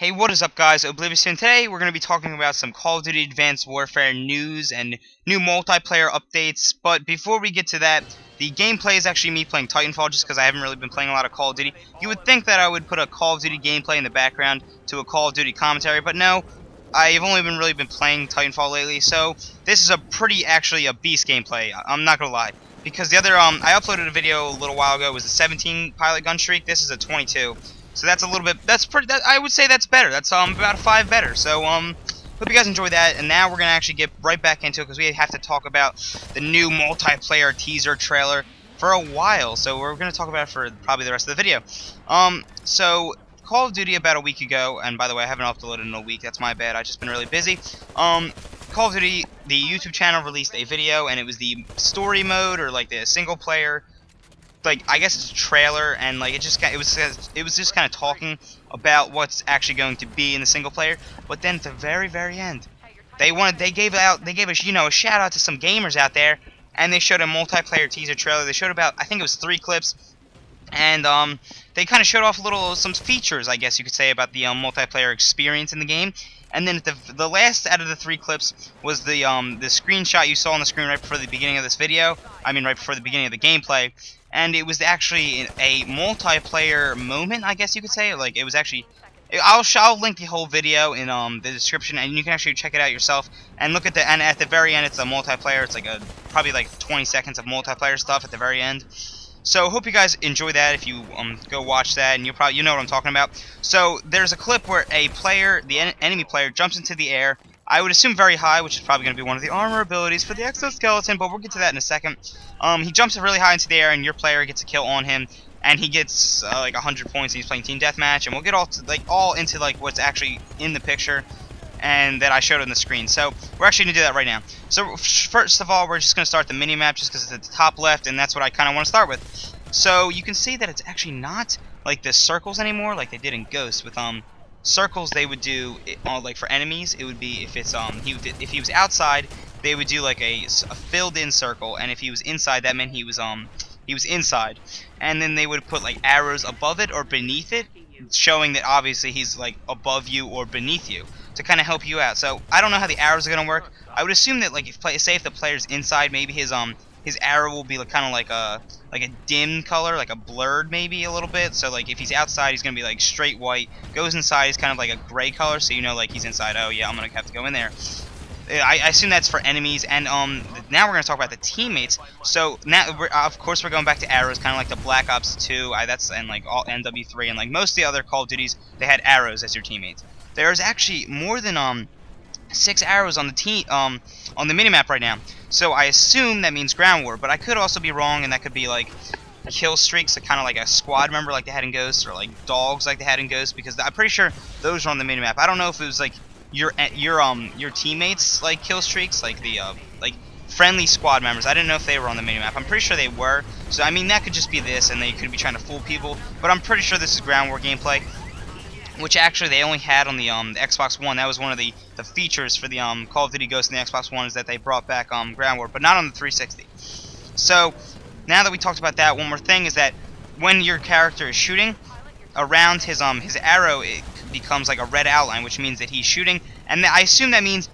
Hey, what is up, guys? Oblivion. Today we're going to be talking about some Call of Duty Advanced Warfare news and new multiplayer updates. But before we get to that, the gameplay is actually me playing Titanfall just because I haven't really been playing a lot of Call of Duty. You would think that I would put a Call of Duty gameplay in the background to a Call of Duty commentary, but no. I've only really been playing Titanfall lately, so this is actually a beast gameplay. I'm not going to lie. Because the other, I uploaded a video a little while ago. It was a 17 pilot gun streak. This is a 22. So that's a little bit, I would say that's better. That's about a 5 better. So hope you guys enjoy that. And now we're going to actually get right back into it because we have to talk about the new multiplayer teaser trailer for a while. So we're going to talk about it for probably the rest of the video. So Call of Duty about a week ago, and by the way, I haven't uploaded in a week. That's my bad. I've just been really busy. Call of Duty, the YouTube channel released a video, and it was the story mode or like the single player. Like, I guess it's a trailer, and like it was just kind of talking about what's actually going to be in the single player. But then at the very end, they gave a shout out to some gamers out there, and they showed a multiplayer teaser trailer. They showed about, I think it was 3 clips, and they kind of showed off some features, I guess you could say, about the multiplayer experience in the game. And then the last out of the 3 clips was the screenshot you saw on the screen right before the beginning of this video. I mean, right before the beginning of the gameplay. And it was actually a multiplayer moment, I guess you could say. Like, it was actually, I'll link the whole video in the description, and you can actually check it out yourself. And look at and at the very end, it's a multiplayer. It's like probably like 20 seconds of multiplayer stuff at the very end. So hope you guys enjoy that. If you go watch that, and you know what I'm talking about. So there's a clip where the enemy player jumps into the air. I would assume very high, which is probably going to be one of the armor abilities for the exoskeleton, but we'll get to that in a second. He jumps really high into the air, and your player gets a kill on him, and he gets like 100 points, and he's playing team deathmatch, and we'll get all into like what's actually in the picture and that I showed on the screen. So we're actually going to do that right now. So first of all, we're just going to start the mini-map just because it's at the top left, and that's what I kind of want to start with. So you can see that it's actually not like the circles anymore like they did in Ghost. With circles, they would do like for enemies, it would be if it's if he was outside, they would do like a filled-in circle, and if he was inside, that meant he was inside. And then they would put like arrows above it or beneath it, showing that obviously he's like above you or beneath you to kind of help you out. So I don't know how the arrows are gonna work. I would assume that like if the player's inside, maybe his arrow will be like kind of like a dim color, like a blurred maybe a little bit. So like if he's outside, he's gonna be like straight white. Goes inside, he's kind of like a gray color, so you know like he's inside. Oh yeah, I'm gonna have to go in there. I assume that's for enemies. And now we're gonna talk about the teammates. So now of course we're going back to arrows, kind of like the Black Ops 2. And like all NW3 and like most of the other Call of Duties, they had arrows as your teammates. There's actually more than 6 arrows on the on the minimap right now. So I assume that means ground war, but I could also be wrong, and that could be like kill streaks, kind of like a squad member like they had in Ghost, or like dogs like they had in Ghost, because I'm pretty sure those are on the minimap. I don't know if it was like your teammates like kill streaks, like the like friendly squad members. I didn't know if they were on the minimap. I'm pretty sure they were. So I mean that could just be this, and they could be trying to fool people. But I'm pretty sure this is ground war gameplay, which actually they only had on the Xbox One. That was one of the features for the Call of Duty Ghost in the Xbox One, is that they brought back ground war, but not on the 360. So now that we talked about that, one more thing is that when your character is shooting, around his arrow, it becomes like a red outline, which means that he's shooting, and I assume that means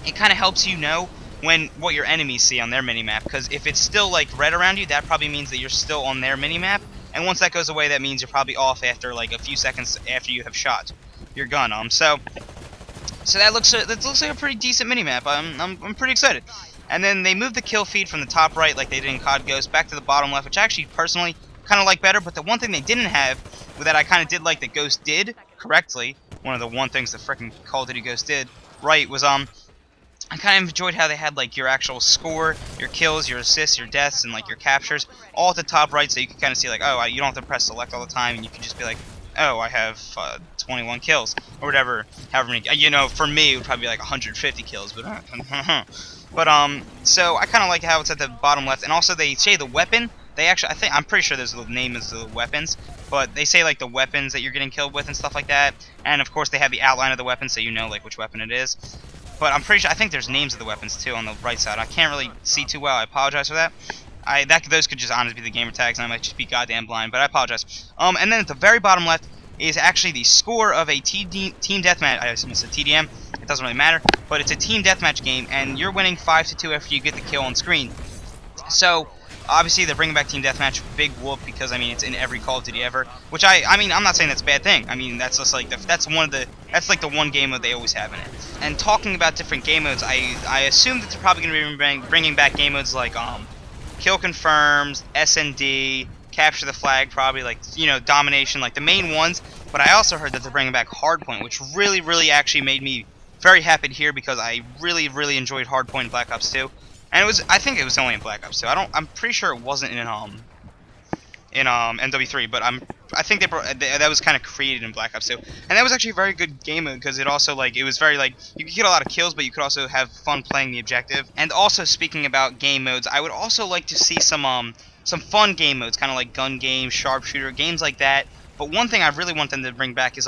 it kind of helps you know what your enemies see on their minimap, because if it's still like red around you, that probably means that you're still on their minimap. And once that goes away, that means you're probably off after like a few seconds after you have shot your gun. So that looks like a pretty decent minimap. I'm pretty excited. And then they moved the kill feed from the top right, like they did in COD Ghost, back to the bottom left, which I actually personally kind of like better. But the one thing they didn't have, that I kind of did like that Ghost did correctly, one of the things that freaking Call of Duty Ghost did right was I kind of enjoyed how they had like your actual score, your kills, your assists, your deaths, and like your captures all at the top right, so you can kind of see like, oh, you don't have to press select all the time, and you can just be like, oh, I have 21 kills or whatever, however many. You know, for me it would probably be like 150 kills, but so I kind of like how it's at the bottom left, and also they say the weapon. They actually, I'm pretty sure there's the name is the weapons, but they say like the weapons that you're getting killed with and stuff like that, and of course they have the outline of the weapon, so you know like which weapon it is. But I'm pretty sure, I think there's names of the weapons too on the right side. I can't really see too well. I apologize for that. Those could just honestly be the gamer tags, and I might just be goddamn blind. But I apologize. And then at the very bottom left, is actually the score of a team deathmatch. I assume it's a TDM. It doesn't really matter, but it's a team deathmatch game, and you're winning 5-2 after you get the kill on screen. So obviously they're bringing back team deathmatch, big whoop, because I mean it's in every Call of Duty ever. Which I mean I'm not saying that's a bad thing. I mean that's just like that's like the one game mode they always have in it. And talking about different game modes, I assume that they're probably going to be bringing back game modes like kill confirms, SND, capture the flag, probably like domination, like the main ones. But I also heard that they're bringing back hardpoint, which really actually made me very happy to hear, because I really enjoyed hardpoint in Black Ops 2. And I think it was only in Black Ops 2. I'm pretty sure it wasn't in MW3, but I think that was kind of created in Black Ops 2. And that was actually a very good game mode, because it also it was very you could get a lot of kills, but you could also have fun playing the objective. And also, speaking about game modes, I would also like to see some fun game modes, kind of like gun games, sharpshooter games like that. But one thing I really want them to bring back is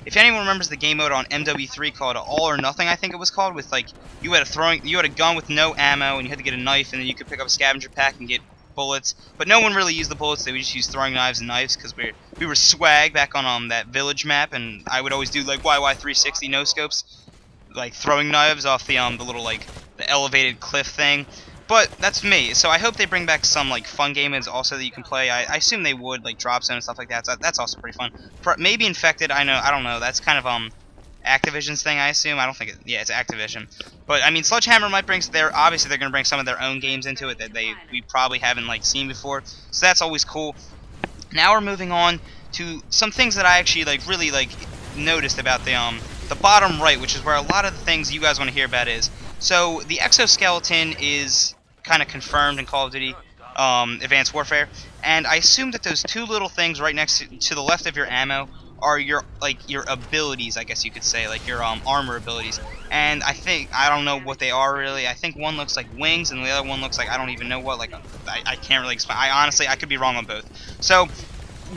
if anyone remembers the game mode on MW3 called All or Nothing, I think it was called, with you had a gun with no ammo, and you had to get a knife, and then you could pick up a scavenger pack and get bullets. But no one really used the bullets; they would just use throwing knives and knives, because we were swag back on that village map, and I would always do YY360 no scopes, like throwing knives off the little the elevated cliff thing. But that's me, so I hope they bring back some fun game modes also that you can play. I assume they would, like drop zone and stuff like that. So that's also pretty fun. Maybe Infected. I don't know. That's kind of Activision's thing, I assume. I don't think yeah, it's Activision. But I mean, Sledgehammer might bring obviously they're gonna bring some of their own games into it that we probably haven't seen before. So that's always cool. Now we're moving on to some things that I actually really noticed about the bottom right, which is where a lot of the things you guys want to hear about is. So the exoskeleton is kind of confirmed in Call of Duty Advanced Warfare, and I assume that those two little things right next to the left of your ammo are your abilities, I guess you could say, your armor abilities. And I don't know what they are really. I think one looks like wings, and the other one looks like I don't even know what. I can't really explain. I could be wrong on both. So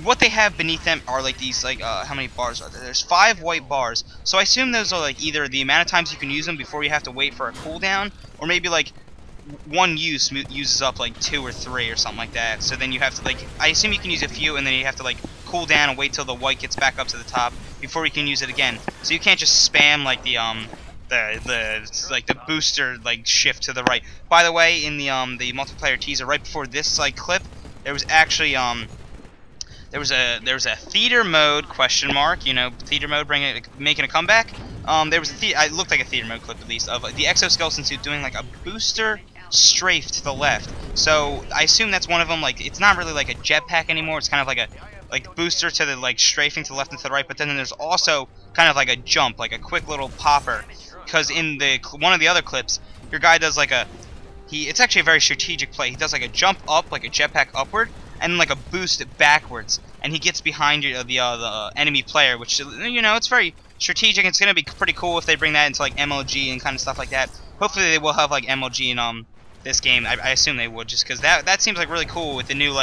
what they have beneath them are these how many bars are there? There's 5 white bars. So I assume those are either the amount of times you can use them before you have to wait for a cooldown, or maybe one use uses up 2 or 3 or something like that. So then you have to I assume you can use a few, and then you have to cool down and wait till the white gets back up to the top before you can use it again. So you can't just spam the booster shift to the right. By the way, in the multiplayer teaser right before this clip, there was actually there was a theater mode question mark, theater mode making a comeback. There was it looked like a theater mode clip at least of the exoskeleton suit doing a booster strafe to the left. So I assume that's one of them. It's not really a jetpack anymore. It's kind of a booster to the strafing to the left and to the right. But then there's also kind of a jump, a quick little popper. Because in one of the other clips, your guy does it's actually a very strategic play. He does a jump up, a jetpack upward, and then a boost backwards, and he gets behind the enemy player, which it's very strategic. It's gonna be pretty cool if they bring that into MLG and kind of stuff like that. Hopefully they will have MLG in this game. I assume they would, just because that seems really cool with the new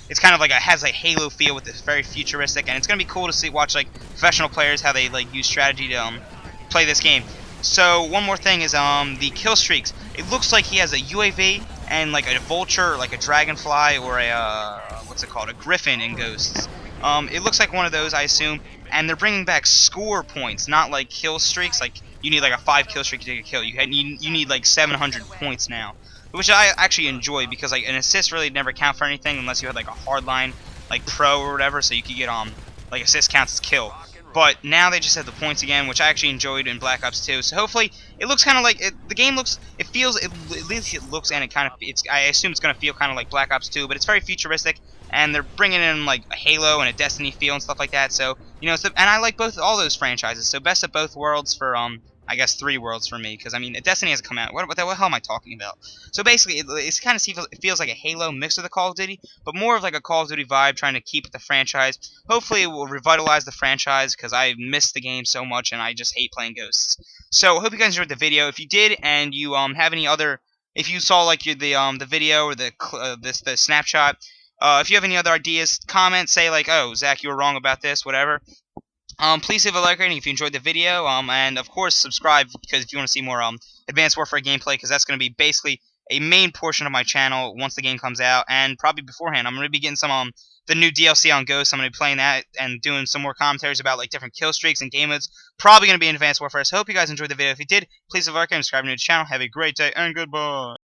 it's kind of has a Halo feel with this very futuristic, and it's gonna be cool to watch professional players how they use strategy to play this game. So one more thing is the kill streaks. It looks like he has a UAV and a vulture, a dragonfly, or a what's it called, a griffin in Ghosts. It looks like one of those, I assume. And they're bringing back score points, not kill streaks. You need a 5 kill streak to get a kill. You need 700 points now, which I actually enjoy, because an assist really never count for anything unless you had a hardline pro or whatever, so you could get assist counts as kill. But now they just have the points again, which I actually enjoyed in Black Ops 2. So hopefully it looks kind of the game looks, it feels, at least it looks, and I assume it's going to feel kind of like Black Ops 2, but it's very futuristic, and they're bringing in a Halo and a Destiny feel and stuff like that. So and I like all those franchises. So best of both worlds for I guess 3 worlds for me, because I mean Destiny hasn't come out. What the hell am I talking about? So basically, it feels like a Halo mixed with a Call of Duty, but more of a Call of Duty vibe, trying to keep the franchise. Hopefully, it will revitalize the franchise, because I missed the game so much and I just hate playing Ghosts. So hope you guys enjoyed the video. If you did, and you have any other, if you saw the video or the snapshot, if you have any other ideas, comment, say oh Zach, you were wrong about this, whatever. Please leave a like rating if you enjoyed the video, and of course subscribe, because if you want to see more Advanced Warfare gameplay, because that's going to be basically a main portion of my channel once the game comes out, and probably beforehand. I'm going to be getting some the new DLC on Ghost. I'm going to be playing that and doing some more commentaries about like different kill streaks and game modes. Probably going to be in Advanced Warfare. So I hope you guys enjoyed the video. If you did, please leave a like and subscribe to the channel. Have a great day and goodbye.